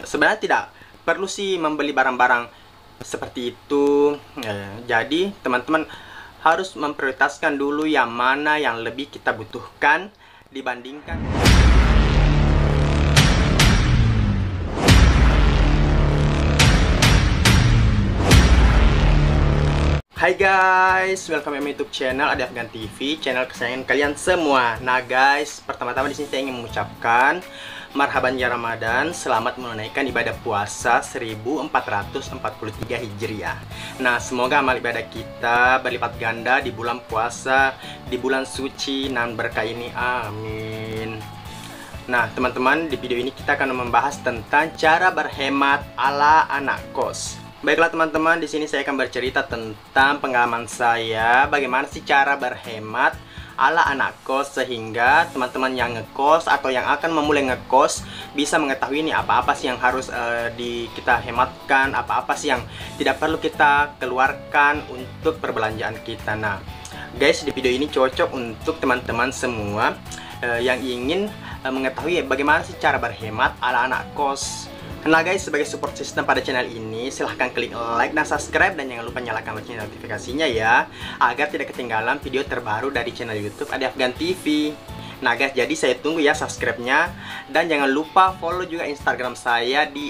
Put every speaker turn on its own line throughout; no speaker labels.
sebenarnya tidak perlu sih membeli barang-barang seperti itu. Jadi teman-teman harus memprioritaskan dulu yang mana yang lebih kita butuhkan dibandingkan. Hai guys, welcome to my YouTube channel Adi Afgan TV, channel kesayangan kalian semua. Nah guys, pertama-tama di sini saya ingin mengucapkan marhaban ya Ramadan, selamat menunaikan ibadah puasa 1443 Hijriah. Nah, semoga amal ibadah kita berlipat ganda di bulan puasa, di bulan suci nan berkah ini. Amin. Nah, teman-teman, di video ini kita akan membahas tentang cara berhemat ala anak kos. Baiklah teman-teman, di sini saya akan bercerita tentang pengalaman saya bagaimana sih cara berhemat ala anak kos, sehingga teman-teman yang ngekos atau yang akan memulai ngekos bisa mengetahui nih apa-apa sih yang harus kita hematkan, apa-apa sih yang tidak perlu kita keluarkan untuk perbelanjaan kita. Nah guys, di video ini cocok untuk teman-teman semua yang ingin mengetahui bagaimana sih cara berhemat ala anak kos. Nah guys, sebagai support system pada channel ini, silahkan klik like dan subscribe, dan jangan lupa nyalakan lonceng notifikasinya ya, agar tidak ketinggalan video terbaru dari channel YouTube Adi Afgan TV. Nah guys, jadi saya tunggu ya subscribe-nya, dan jangan lupa follow juga Instagram saya di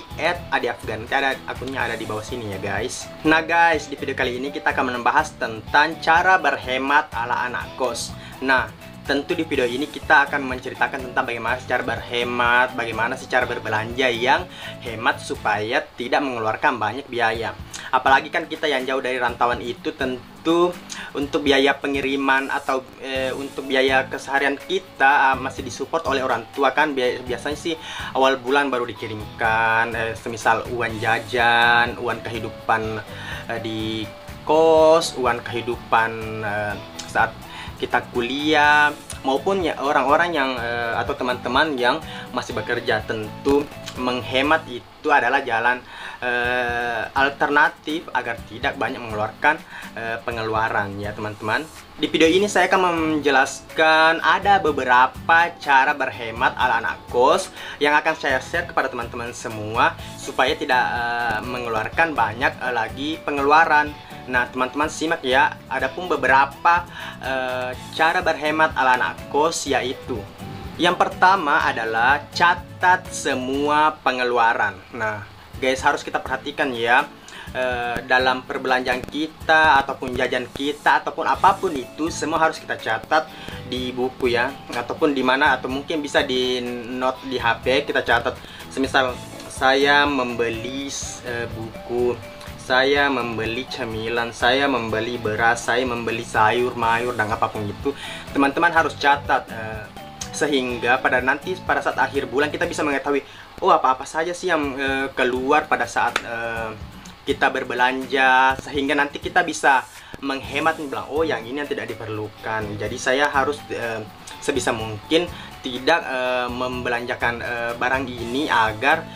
@adiafgan. Nanti ada akunnya ada di bawah sini ya guys. Nah guys, di video kali ini kita akan membahas tentang cara berhemat ala anak kos. Nah, tentu di video ini kita akan menceritakan tentang bagaimana cara berhemat, bagaimana cara berbelanja yang hemat supaya tidak mengeluarkan banyak biaya. Apalagi kan kita yang jauh dari rantauan itu, tentu untuk biaya pengiriman atau untuk biaya keseharian kita masih disupport oleh orang tua kan. Biasanya sih awal bulan baru dikirimkan, semisal uang jajan, uang kehidupan di kos, uang kehidupan saat kita kuliah, maupun ya orang-orang yang atau teman-teman yang masih bekerja. Tentu menghemat itu adalah jalan alternatif agar tidak banyak mengeluarkan pengeluaran ya teman-teman. Di video ini saya akan menjelaskan ada beberapa cara berhemat ala anak kos yang akan saya share kepada teman-teman semua supaya tidak mengeluarkan banyak lagi pengeluaran. Nah teman-teman simak ya, ada pun beberapa cara berhemat ala anak kos, yaitu yang pertama adalah catat semua pengeluaran. Nah guys, harus kita perhatikan ya, dalam perbelanjaan kita ataupun jajan kita ataupun apapun itu, semua harus kita catat di buku ya, ataupun di mana, atau mungkin bisa di note di HP kita catat. Semisal saya membeli buku, saya membeli cemilan, saya membeli beras, saya membeli sayur, mayur, dan apapun itu, teman-teman harus catat sehingga pada saat akhir bulan kita bisa mengetahui, oh apa-apa saja sih yang keluar pada saat kita berbelanja, sehingga nanti kita bisa menghemat nih, bilang oh yang ini yang tidak diperlukan. Jadi saya harus sebisa mungkin tidak membelanjakan barang ini agar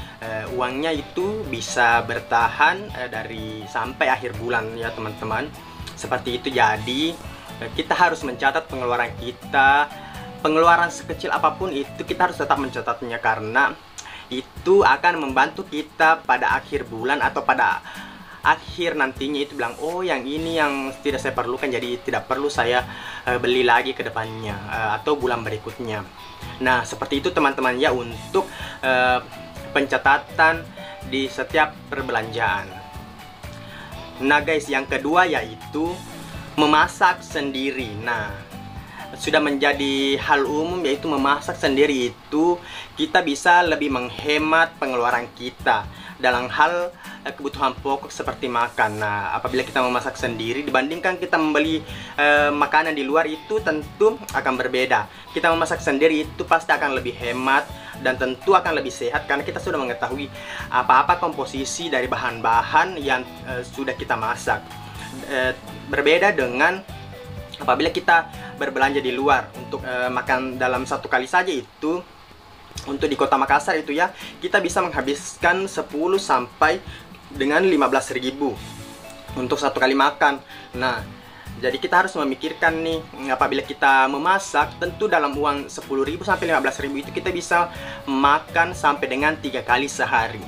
uangnya itu bisa bertahan dari sampai akhir bulan ya teman-teman. Seperti itu. Jadi kita harus mencatat pengeluaran kita, pengeluaran sekecil apapun itu kita harus tetap mencatatnya, karena itu akan membantu kita pada akhir bulan atau pada akhir nantinya itu bilang, oh yang ini yang tidak saya perlukan, jadi tidak perlu saya beli lagi ke depannya atau bulan berikutnya. Nah seperti itu teman-teman ya, untuk pencatatan di setiap perbelanjaan. Nah guys, yang kedua yaitu memasak sendiri. Nah sudah menjadi hal umum, yaitu memasak sendiri itu kita bisa lebih menghemat pengeluaran kita dalam hal kebutuhan pokok seperti makan. Nah apabila kita memasak sendiri dibandingkan kita membeli makanan di luar, itu tentu akan berbeda. Kita memasak sendiri itu pasti akan lebih hemat dan tentu akan lebih sehat, karena kita sudah mengetahui apa-apa komposisi dari bahan-bahan yang sudah kita masak. Berbeda dengan apabila kita berbelanja di luar untuk makan dalam satu kali saja. Itu untuk di kota Makassar itu ya, kita bisa menghabiskan 10 sampai dengan 15.000 untuk satu kali makan. Nah jadi kita harus memikirkan nih, apabila kita memasak, tentu dalam uang 10.000 sampai 15.000 itu kita bisa makan sampai dengan 3 kali sehari.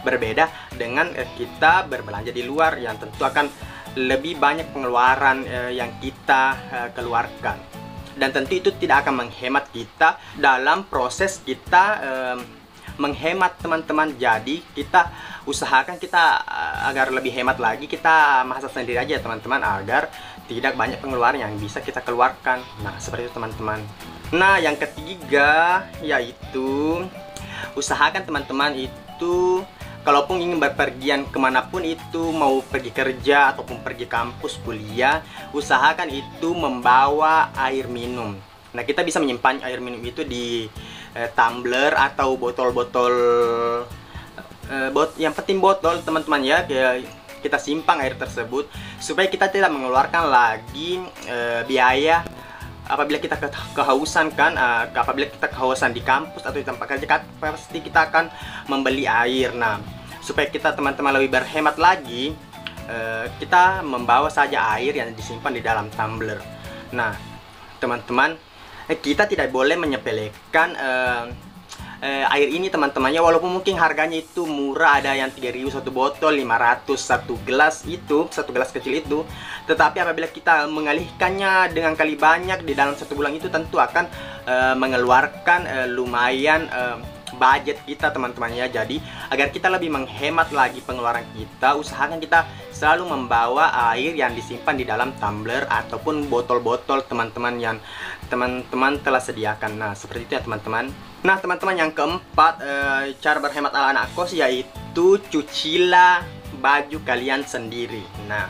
Berbeda dengan kita berbelanja di luar yang tentu akan lebih banyak pengeluaran yang kita keluarkan. Dan tentu itu tidak akan menghemat kita dalam proses kita menghemat, teman-teman. Jadi kita usahakan kita agar lebih hemat lagi, kita masak sendiri aja, teman-teman, agar tidak banyak pengeluaran yang bisa kita keluarkan. Nah, seperti itu, teman-teman. Nah, yang ketiga yaitu usahakan teman-teman itu kalaupun ingin berpergian kemanapun itu, mau pergi kerja ataupun pergi kampus kuliah, usahakan itu membawa air minum. Nah, kita bisa menyimpan air minum itu di tumbler atau botol-botol, yang penting botol, teman-teman ya. Kita simpan air tersebut supaya kita tidak mengeluarkan lagi biaya apabila kita kehausan kan. Apabila kita kehausan di kampus atau di tempat kerja, pasti kita akan membeli air. Nah, supaya kita, teman-teman, lebih berhemat lagi, kita membawa saja air yang disimpan di dalam tumbler. Nah, teman-teman, kita tidak boleh menyepelekan air ini, teman-temannya. Walaupun mungkin harganya itu murah, ada yang 3.000 satu botol, 500 satu gelas, itu satu gelas kecil itu, tetapi apabila kita mengalihkannya dengan kali banyak di dalam satu bulan, itu tentu akan mengeluarkan lumayan budget kita, teman-teman ya. Jadi agar kita lebih menghemat lagi pengeluaran kita, usahakan kita selalu membawa air yang disimpan di dalam tumbler ataupun botol-botol, teman-teman, yang teman-teman telah sediakan. Nah, seperti itu ya, teman-teman. Nah, teman-teman, yang keempat, cara berhemat ala anak kos yaitu cucilah baju kalian sendiri. Nah,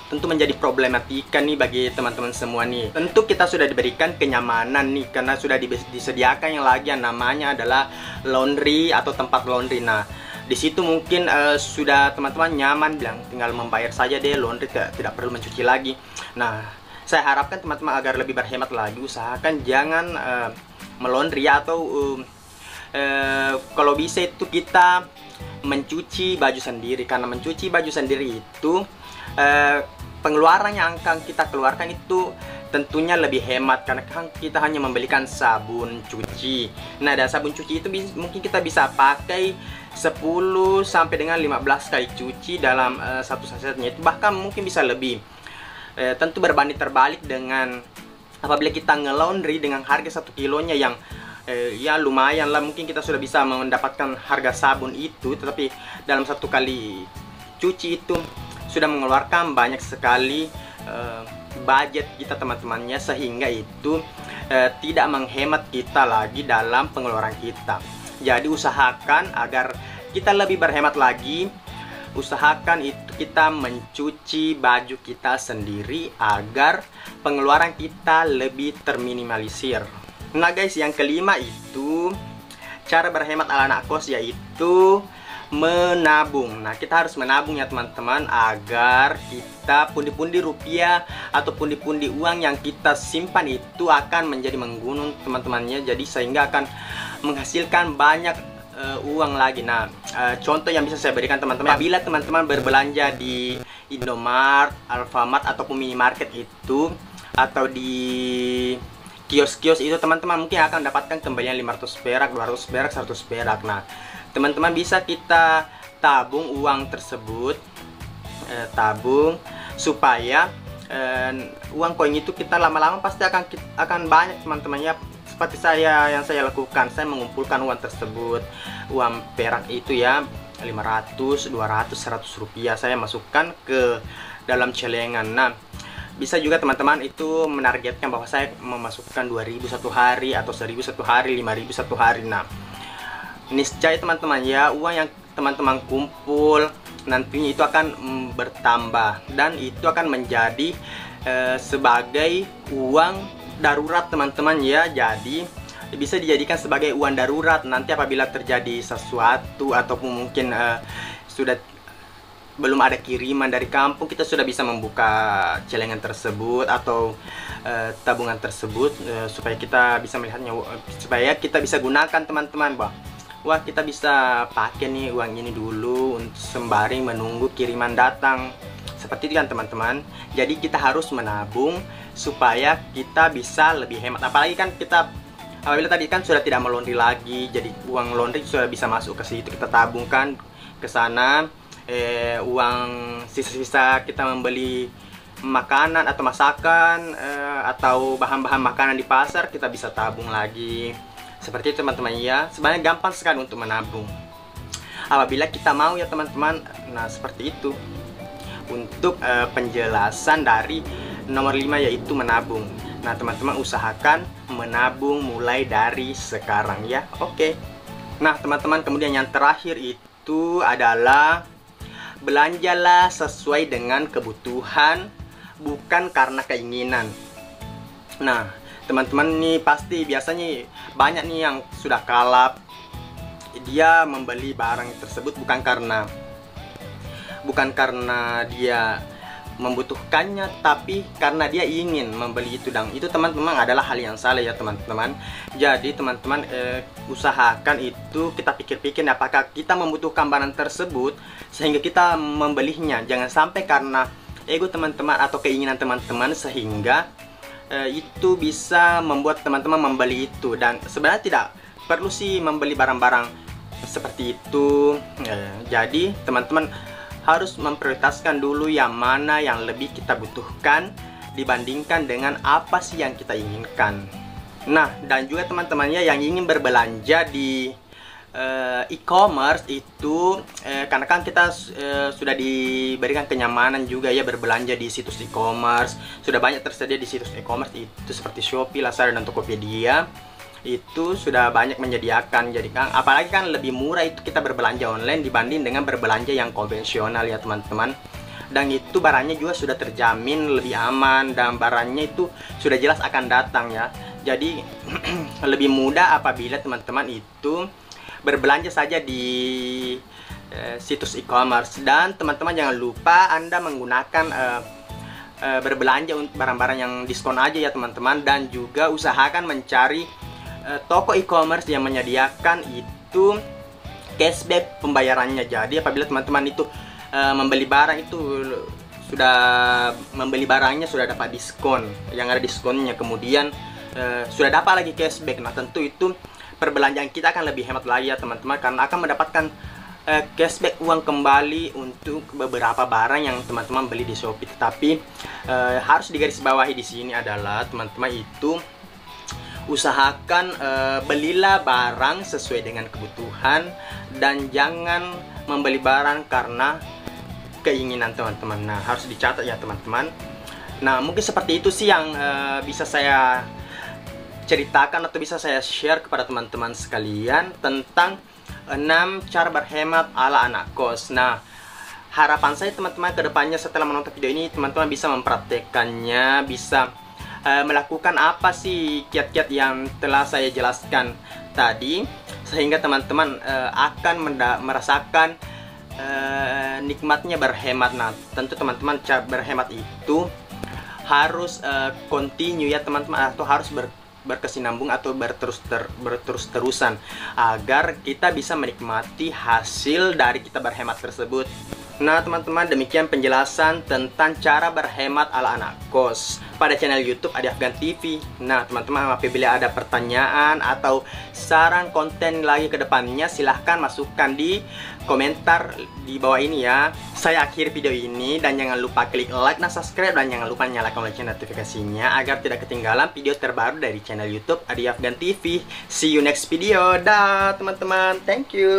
tentu menjadi problematika nih bagi teman-teman semua nih. Tentu kita sudah diberikan kenyamanan nih, karena sudah disediakan yang lagi yang namanya adalah laundry atau tempat laundry. Nah, di situ mungkin sudah teman-teman nyaman, bilang tinggal membayar saja deh laundry, tidak perlu mencuci lagi. Nah, saya harapkan teman-teman agar lebih berhemat lagi, usahakan jangan melondri atau kalau bisa itu kita mencuci baju sendiri, karena mencuci baju sendiri itu pengeluaran yang akan kita keluarkan itu tentunya lebih hemat, karena kan kita hanya membelikan sabun cuci. Nah, dan sabun cuci itu mungkin kita bisa pakai 10 sampai dengan 15 kali cuci dalam satu sasetnya, itu bahkan mungkin bisa lebih. Tentu berbanding terbalik dengan apabila kita nge-laundry dengan harga 1 kilonya yang ya lumayan lah, mungkin kita sudah bisa mendapatkan harga sabun itu, tetapi dalam 1 kali cuci itu sudah mengeluarkan banyak sekali budget kita, teman-temannya, sehingga itu tidak menghemat kita lagi dalam pengeluaran kita. Jadi usahakan agar kita lebih berhemat lagi, usahakan itu kita mencuci baju kita sendiri agar pengeluaran kita lebih terminimalisir. Nah guys, yang kelima itu cara berhemat ala anak kos yaitu menabung. Nah, kita harus menabung ya, teman-teman, agar kita pundi-pundi rupiah atau pundi-pundi uang yang kita simpan itu akan menjadi menggunung, teman-temannya. Jadi sehingga akan menghasilkan banyak uang lagi. Nah, contoh yang bisa saya berikan, teman-teman, apabila teman-teman berbelanja di Indomaret, Alfamart ataupun minimarket itu, atau di kios-kios itu, teman-teman mungkin akan mendapatkan kembalian 500 perak, 200 perak, 100 perak. Nah, teman-teman bisa kita tabung uang tersebut, tabung supaya uang koin itu kita lama-lama pasti akan banyak, teman-teman ya. Seperti yang saya lakukan, saya mengumpulkan uang tersebut, uang perak itu ya, 500, 200, 100 rupiah saya masukkan ke dalam celengan. Nah, bisa juga teman-teman itu menargetkan bahwa saya memasukkan 2.000 satu hari atau 1.000 satu hari, 5.000 satu hari. Nah, niscaya teman-teman ya, uang yang teman-teman kumpul nantinya itu akan bertambah, dan itu akan menjadi sebagai uang darurat, teman-teman ya. Jadi bisa dijadikan sebagai uang darurat nanti apabila terjadi sesuatu, ataupun mungkin sudah belum ada kiriman dari kampung, kita sudah bisa membuka celengan tersebut atau tabungan tersebut supaya kita bisa melihatnya, supaya kita bisa gunakan, teman-teman. Wah, kita bisa pakai nih uang ini dulu untuk sembari menunggu kiriman datang. Seperti itu kan, teman-teman. Jadi kita harus menabung supaya kita bisa lebih hemat. Apalagi kan kita Apabila tadi kan sudah tidak melondri lagi, jadi uang laundry sudah bisa masuk ke situ, kita tabungkan ke sana. Uang sisa-sisa kita membeli makanan atau masakan atau bahan-bahan makanan di pasar, kita bisa tabung lagi. Seperti itu teman-teman ya. Sebenarnya gampang sekali untuk menabung apabila kita mau ya teman-teman. Nah seperti itu untuk penjelasan dari nomor 5, yaitu menabung. Nah teman-teman usahakan menabung mulai dari sekarang ya. Oke. Nah teman-teman, kemudian yang terakhir itu adalah belanjalah sesuai dengan kebutuhan, bukan karena keinginan. Nah teman-teman nih pasti biasanya banyak nih yang sudah kalap, dia membeli barang tersebut bukan karena dia membutuhkannya, tapi karena dia ingin membeli itu. Dan itu teman-teman adalah hal yang salah ya teman-teman. Jadi teman-teman usahakan itu kita pikir-pikir apakah kita membutuhkan barang tersebut sehingga kita membelinya. Jangan sampai karena ego teman-teman atau keinginan teman-teman sehingga itu bisa membuat teman-teman membeli itu. Dan sebenarnya tidak perlu sih membeli barang-barang seperti itu. Jadi teman-teman harus memprioritaskan dulu yang mana yang lebih kita butuhkan dibandingkan dengan apa sih yang kita inginkan. Nah dan juga teman-temannya yang ingin berbelanja di e-commerce itu karena kan kita sudah diberikan kenyamanan juga ya berbelanja di situs e-commerce. Sudah banyak tersedia di situs e-commerce itu seperti Shopee, Lazada, dan Tokopedia. Itu sudah banyak menyediakan. Jadi kan apalagi kan lebih murah itu kita berbelanja online dibanding dengan berbelanja yang konvensional ya teman-teman. Dan itu barangnya juga sudah terjamin lebih aman, dan barangnya itu sudah jelas akan datang ya. Jadi lebih mudah apabila teman-teman itu berbelanja saja di situs e-commerce. Dan teman-teman jangan lupa Anda menggunakan berbelanja untuk barang-barang yang diskon aja ya teman-teman. Dan juga usahakan mencari toko e-commerce yang menyediakan itu cashback pembayarannya. Jadi apabila teman-teman itu membeli barang itu membeli barangnya sudah dapat diskon, yang ada diskonnya, kemudian sudah dapat lagi cashback. Nah tentu itu perbelanjaan kita akan lebih hemat lagi ya teman-teman, karena akan mendapatkan cashback uang kembali untuk beberapa barang yang teman-teman beli di Shopee. Tetapi harus digarisbawahi di sini adalah teman-teman itu usahakan belilah barang sesuai dengan kebutuhan dan jangan membeli barang karena keinginan teman-teman. Nah harus dicatat ya teman-teman. Nah mungkin seperti itu sih yang bisa saya ceritakan atau bisa saya share kepada teman-teman sekalian tentang 6 cara berhemat ala anak kos. Nah harapan saya teman-teman kedepannya setelah menonton video ini teman-teman bisa mempraktekannya, bisa melakukan apa sih kiat-kiat yang telah saya jelaskan tadi, sehingga teman-teman akan merasakan nikmatnya berhemat. Nah tentu teman-teman cara berhemat itu harus continue ya teman-teman, atau harus berkesinambung atau berterus-terusan agar kita bisa menikmati hasil dari kita berhemat tersebut. Nah teman-teman, demikian penjelasan tentang cara berhemat ala anak kos pada channel YouTube Adi Afgan TV. Nah teman-teman, apabila ada pertanyaan atau saran konten lagi ke depannya, silahkan masukkan di komentar di bawah ini ya. Saya akhiri video ini, dan jangan lupa klik like dan subscribe, dan jangan lupa nyalakan lonceng notifikasinya agar tidak ketinggalan video terbaru dari channel YouTube Adi Afgan TV. See you next video. Dah teman-teman, thank you.